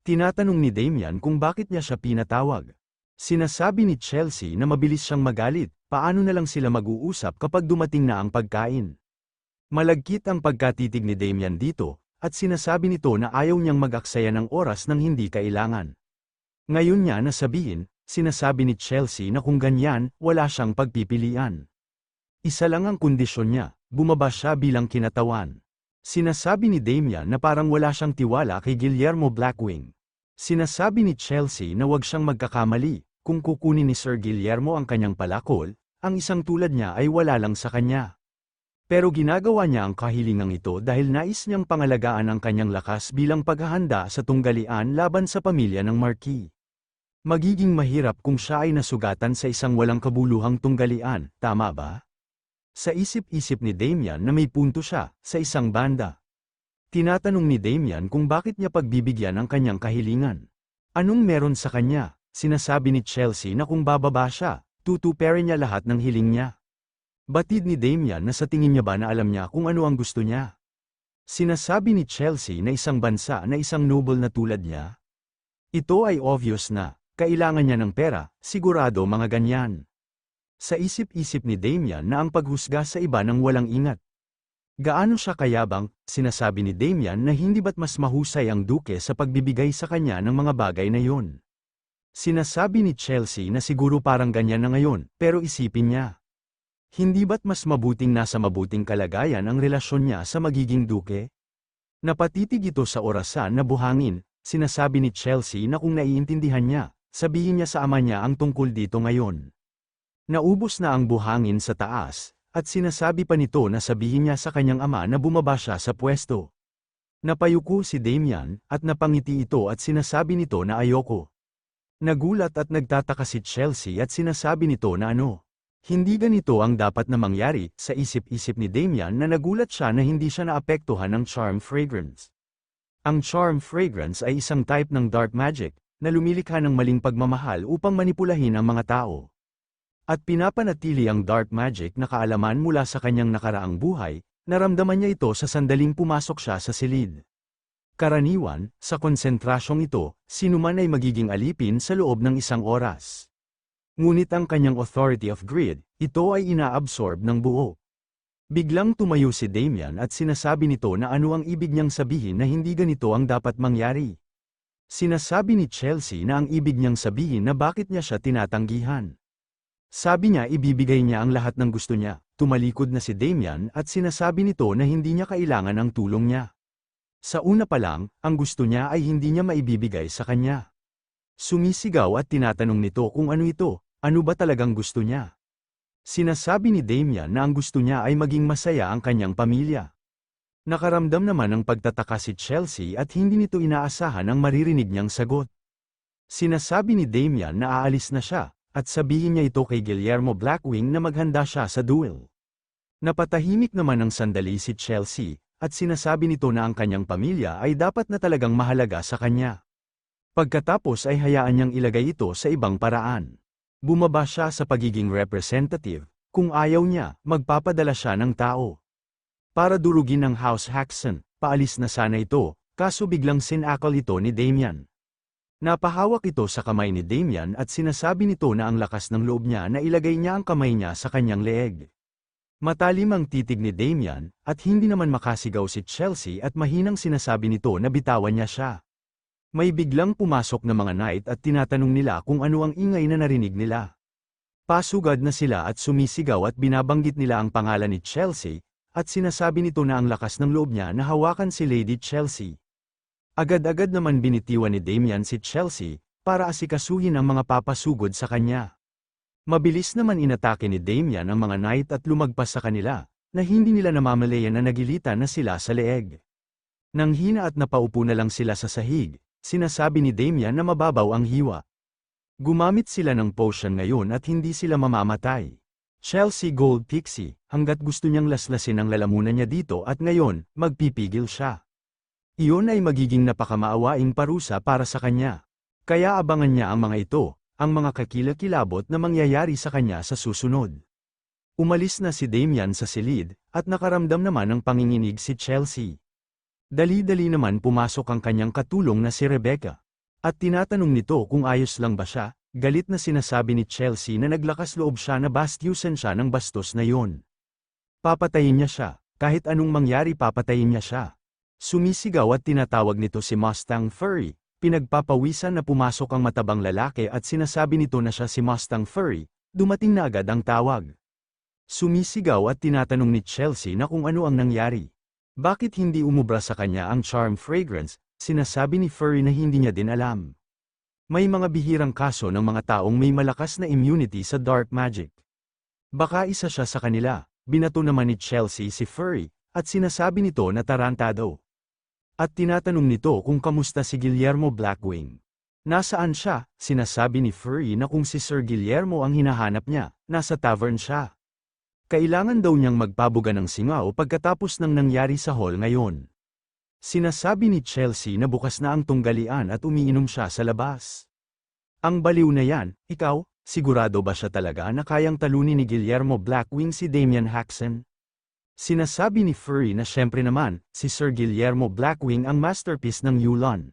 Tinatanong ni Damian kung bakit niya siya pinatawag. Sinasabi ni Chelsea na mabilis siyang magalit, paano na lang sila mag-uusap kapag dumating na ang pagkain. Malagkit ang pagkatitig ni Damian dito, at sinasabi nito na ayaw niyang mag-aksaya ng oras nang hindi kailangan. Ngayon niya nasabihin, sinasabi ni Chelsea na kung ganyan, wala siyang pagpipilian. Isa lang ang kondisyon niya, bumaba siya bilang kinatawan. Sinasabi ni Damian na parang wala siyang tiwala kay Guillermo Blackwing. Sinasabi ni Chelsea na wag siyang magkakamali, kung kukunin ni Sir Guillermo ang kanyang palakol, ang isang tulad niya ay wala lang sa kanya. Pero ginagawa niya ang kahilingang ito dahil nais niyang pangalagaan ang kanyang lakas bilang paghahanda sa tunggalian laban sa pamilya ng Marquis. Magiging mahirap kung siya ay nasugatan sa isang walang kabuluhang tunggalian, tama ba? Sa isip-isip ni Damian na may punto siya, sa isang banda. Tinatanong ni Damian kung bakit niya pagbibigyan ang kanyang kahilingan. Anong meron sa kanya? Sinasabi ni Chelsea na kung bababa siya, tutuparin niya lahat ng hiling niya. Batid ni Damian na sa tingin niya ba na alam niya kung ano ang gusto niya. Sinasabi ni Chelsea na isang bansa na isang noble na tulad niya. Ito ay obvious na, kailangan niya ng pera, sigurado mga ganyan. Sa isip-isip ni Damian na ang paghusga sa iba ng walang ingat. Gaano siya kayabang, sinasabi ni Damian na hindi ba't mas mahusay ang duke sa pagbibigay sa kanya ng mga bagay na yon. Sinasabi ni Chelsea na siguro parang ganyan na ngayon, pero isipin niya. Hindi ba't mas mabuting nasa mabuting kalagayan ang relasyon niya sa magiging duke? Napatitig ito sa orasan na buhangin, sinasabi ni Chelsea na kung naiintindihan niya, sabihin niya sa ama niya ang tungkol dito ngayon. Naubos na ang buhangin sa taas, at sinasabi pa nito na sabihin niya sa kanyang ama na bumaba siya sa pwesto. Napayuko si Damian, at napangiti ito at sinasabi nito na ayoko. Nagulat at nagtataka si Chelsea at sinasabi nito na ano. Hindi ganito ang dapat na mangyari, sa isip-isip ni Damian na nagulat siya na hindi siya naapektuhan ng charm fragrance. Ang charm fragrance ay isang type ng dark magic, na lumilikha ng maling pagmamahal upang manipulahin ang mga tao. At pinapanatili ang dark magic na kaalaman mula sa kanyang nakaraang buhay, naramdaman niya ito sa sandaling pumasok siya sa silid. Karaniwan, sa konsentrasyong ito, sinuman ay magiging alipin sa loob ng isang oras. Ngunit ang kanyang authority of greed, ito ay inaabsorb ng buo. Biglang tumayo si Damian at sinasabi nito na ano ang ibig niyang sabihin na hindi ganito ang dapat mangyari. Sinasabi ni Chelsea na ang ibig niyang sabihin na bakit niya siya tinatanggihan. Sabi niya ibibigay niya ang lahat ng gusto niya, tumalikod na si Damian at sinasabi nito na hindi niya kailangan ang tulong niya. Sa una pa lang, ang gusto niya ay hindi niya maibibigay sa kanya. Sumisigaw at tinatanong nito kung ano ito, ano ba talagang gusto niya. Sinasabi ni Damian na ang gusto niya ay maging masaya ang kanyang pamilya. Nakaramdam naman ng pagtataka si Chelsea at hindi nito inaasahan ang maririnig niyang sagot. Sinasabi ni Damian na aalis na siya, at sabihin niya ito kay Guillermo Blackwing na maghanda siya sa duel. Napatahimik naman ng sandali si Chelsea, at sinasabi nito na ang kanyang pamilya ay dapat na talagang mahalaga sa kanya. Pagkatapos ay hayaan niyang ilagay ito sa ibang paraan. Bumaba siya sa pagiging representative, kung ayaw niya, magpapadala siya ng tao. Para durugin ang House Haxon, paalis na sana ito, kaso biglang sinakal ito ni Damian. Napahawak ito sa kamay ni Damian at sinasabi nito na ang lakas ng loob niya na ilagay niya ang kamay niya sa kanyang leeg. Matalim ang titig ni Damian, at hindi naman makasigaw si Chelsea at mahinang sinasabi nito na bitawan niya siya. May biglang pumasok na mga knight at tinatanong nila kung ano ang ingay na narinig nila. Pasugad na sila at sumisigaw at binabanggit nila ang pangalan ni Chelsea, at sinasabi nito na ang lakas ng loob niya na hawakan si Lady Chelsea. Agad-agad naman binitiwan ni Damian si Chelsea, para asikasuhin ang mga papasugod sa kanya. Mabilis naman inatake ni Damian ang mga knight at lumagpas sa kanila, na hindi nila namamalayan na nagilitan na sila sa leeg. Nang hina at napaupo na lang sila sa sahig, sinasabi ni Damian na mababaw ang hiwa. Gumamit sila ng potion ngayon at hindi sila mamamatay. Chelsea Gold Pixie, hanggat gusto niyang laslasin ang lalamunan niya dito at ngayon, magpipigil siya. Iyon ay magiging napakamaawaing parusa para sa kanya. Kaya abangan niya ang mga ito, ang mga kakilakilabot na mangyayari sa kanya sa susunod. Umalis na si Damian sa silid, at nakaramdam naman ng panginginig si Chelsea. Dali-dali naman pumasok ang kanyang katulong na si Rebecca. At tinatanong nito kung ayos lang ba siya, galit na sinasabi ni Chelsea na naglakas loob siya na bastyusan siya ng bastos na yon. Papatayin niya siya, kahit anong mangyari papatayin niya siya. Sumisigaw at tinatawag nito si Mustang Furry, pinagpapawisan na pumasok ang matabang lalaki at sinasabi nito na siya si Mustang Furry, dumating na agad ang tawag. Sumisigaw at tinatanong ni Chelsea na kung ano ang nangyari. Bakit hindi umubra sa kanya ang charm fragrance, sinasabi ni Furry na hindi niya din alam. May mga bihirang kaso ng mga taong may malakas na immunity sa dark magic. Baka isa siya sa kanila, binato naman ni Chelsea si Furry, at sinasabi nito na tarantado. At tinatanong nito kung kamusta si Guillermo Blackwing. Nasaan siya, sinasabi ni Furry na kung si Sir Guillermo ang hinahanap niya, nasa tavern siya. Kailangan daw niyang magpabuga ng singaw pagkatapos ng nangyari sa hall ngayon. Sinasabi ni Chelsea na bukas na ang tunggalian at umiinom siya sa labas. Ang baliw na yan, ikaw, sigurado ba siya talaga na kayang talunin ni Guillermo Blackwing si Damian Haxon? Sinasabi ni Furry na syempre naman, si Sir Guillermo Blackwing ang masterpiece ng Yulon.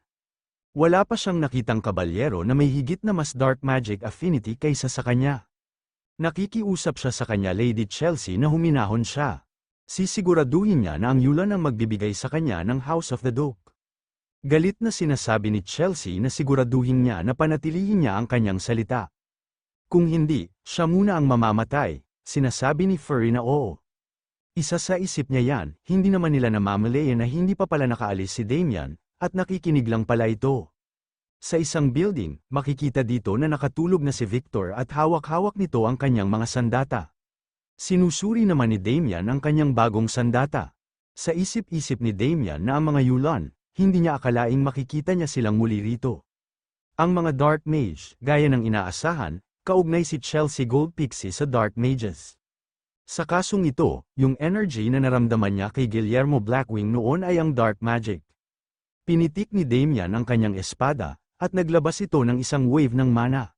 Wala pa siyang nakitang kabalyero na may higit na mas dark magic affinity kaysa sa kanya. Nakikiusap siya sa kanya Lady Chelsea na huminahon siya. Sisiguraduhin niya na ang Yulon ang magbibigay sa kanya ng House of the Duke. Galit na sinasabi ni Chelsea na siguraduhin niya na panatilihin niya ang kanyang salita. Kung hindi, siya muna ang mamamatay, sinasabi ni Furry na oo. Isa sa isip niya yan, hindi naman nila namamalayan na hindi pa pala nakaalis si Damian, at nakikinig lang pala ito. Sa isang building, makikita dito na nakatulog na si Victor at hawak-hawak nito ang kanyang mga sandata. Sinusuri naman ni Damian ang kanyang bagong sandata. Sa isip-isip ni Damian na ang mga Yulon, hindi niya akalaing makikita niya silang muli rito. Ang mga Dark Mage, gaya ng inaasahan, kaugnay si Chelsea Gold Pixie sa Dark Mages. Sa kasong ito, yung energy na naramdaman niya kay Guillermo Blackwing noon ay ang Dark Magic. Pinitik ni Damian ang kanyang espada, at naglabas ito ng isang wave ng mana.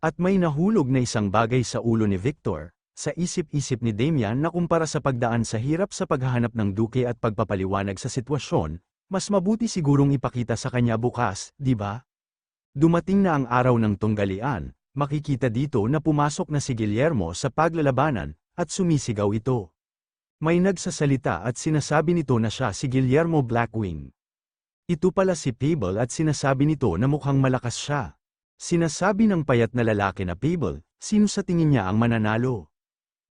At may nahulog na isang bagay sa ulo ni Victor, sa isip-isip ni Damian na kumpara sa pagdaan sa hirap sa paghahanap ng duke at pagpapaliwanag sa sitwasyon, mas mabuti sigurong ipakita sa kanya bukas, di ba? Dumating na ang araw ng tunggalian, makikita dito na pumasok na si Guillermo sa paglalabanan, at sumisigaw ito. May nagsasalita at sinasabi nito na siya si Guillermo Blackwing. Ito pala si Pable at sinasabi nito na mukhang malakas siya. Sinasabi ng payat na lalaki na Pable, sino sa tingin niya ang mananalo?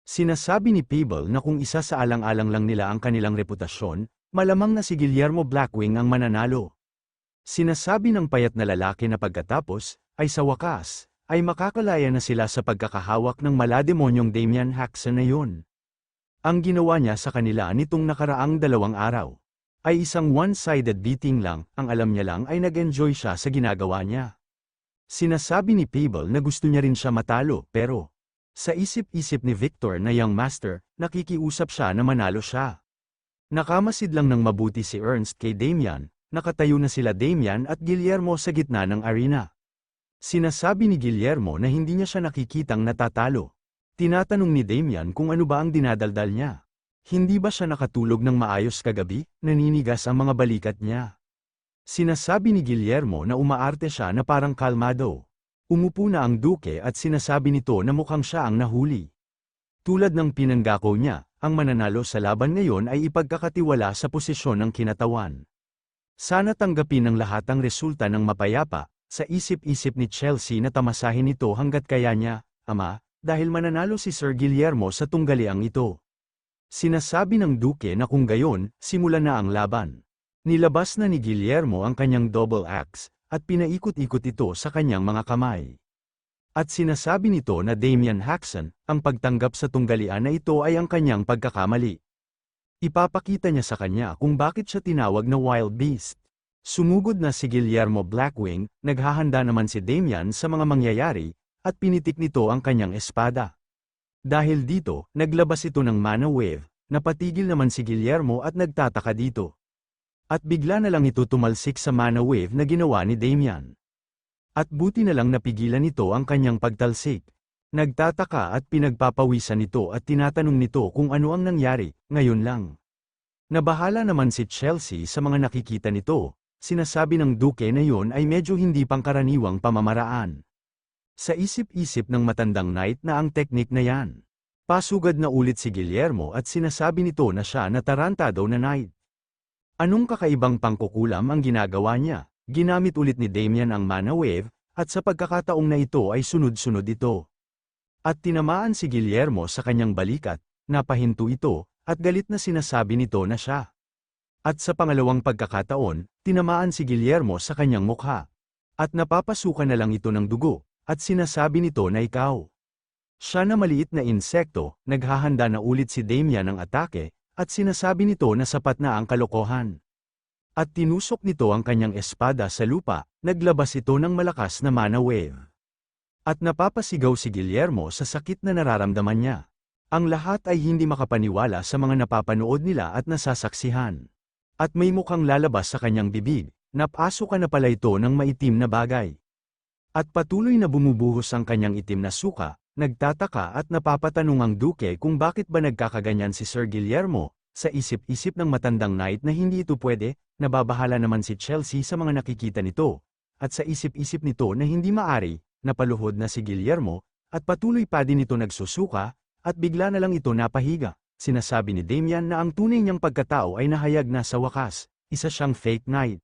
Sinasabi ni Pable na kung isa sa alang-alang lang nila ang kanilang reputasyon, malamang na si Guillermo Blackwing ang mananalo. Sinasabi ng payat na lalaki na pagkatapos, ay sa wakas, ay makakalaya na sila sa pagkakahawak ng malademonyong Damian Haxon na yun. Ang ginawa niya sa kanila nitong nakaraang 2 araw. Ay isang one-sided beating lang, ang alam niya lang ay nag-enjoy siya sa ginagawa niya. Sinasabi ni Pable na gusto niya rin siya matalo, pero sa isip-isip ni Victor na young master, nakikiusap siya na manalo siya. Nakamasid lang ng mabuti si Ernst kay Damian, nakatayo na sila Damian at Guillermo sa gitna ng arena. Sinasabi ni Guillermo na hindi niya siya nakikitang natatalo. Tinatanong ni Damian kung ano ba ang dinadaldal niya. Hindi ba siya nakatulog ng maayos kagabi? Naninigas ang mga balikat niya. Sinasabi ni Guillermo na umaarte siya na parang kalmado. Umupo na ang duke at sinasabi nito na mukhang siya ang nahuli. Tulad ng pinanggako niya, ang mananalo sa laban ngayon ay ipagkakatiwala sa posisyon ng kinatawan. Sana tanggapin ng lahat ang resulta ng mapayapa, sa isip-isip ni Chelsea na tamasahin ito hanggat kaya niya, ama, dahil mananalo si Sir Guillermo sa tunggaliang ito. Sinasabi ng duke na kung gayon, simulan na ang laban. Nilabas na ni Guillermo ang kanyang double axe, at pinaikot-ikot ito sa kanyang mga kamay. At sinasabi nito na Damian Haxon, ang pagtanggap sa tunggalian na ito ay ang kanyang pagkakamali. Ipapakita niya sa kanya kung bakit siya tinawag na Wild Beast. Sumugod na si Guillermo Blackwing, naghahanda naman si Damian sa mga mangyayari, at pinitik nito ang kanyang espada. Dahil dito, naglabas ito ng mana wave, napatigil naman si Guillermo at nagtataka dito. At bigla na lang ito tumalsik sa mana wave na ginawa ni Damian. At buti na lang napigilan nito ang kanyang pagtalsik. Nagtataka at pinagpapawisan nito at tinatanong nito kung ano ang nangyari, ngayon lang. Nabahala naman si Chelsea sa mga nakikita nito, Sinasabi ng duke na yon ay medyo hindi pangkaraniwang pamamaraan. Sa isip-isip ng matandang knight na ang teknik na yan. Pasugad na ulit si Guillermo at sinasabi nito na siya na tarantado na knight. Anong kakaibang pangkukulam ang ginagawa niya? Ginamit ulit ni Damian ang mana wave, at sa pagkakataong na ito ay sunod-sunod ito. At tinamaan si Guillermo sa kanyang balikat, napahinto ito, at galit na sinasabi nito na siya. At sa pangalawang pagkakataon, tinamaan si Guillermo sa kanyang mukha. At napapasukan na lang ito ng dugo, at sinasabi nito na ikaw. Siya na maliit na insekto, naghahanda na ulit si Damian ng atake, at sinasabi nito na sapat na ang kalokohan. At tinusok nito ang kanyang espada sa lupa, naglabas ito ng malakas na mana wave. At napapasigaw si Guillermo sa sakit na nararamdaman niya. Ang lahat ay hindi makapaniwala sa mga napapanood nila at nasasaksihan. At may mukhang lalabas sa kanyang bibig, napasok na pala ito ng maitim na bagay. At patuloy na bumubuhos ang kanyang itim na suka, nagtataka at napapatanong ang duke kung bakit ba nagkakaganyan si Sir Guillermo. Sa isip-isip ng matandang knight na hindi ito pwede, nababahala naman si Chelsea sa mga nakikita nito. At sa isip-isip nito na hindi maari, napaluhod na si Guillermo, at patuloy pa din ito nagsusuka, at bigla na lang ito napahiga. Sinasabi ni Damian na ang tunay niyang pagkatao ay nahayag na sa wakas, isa siyang fake knight.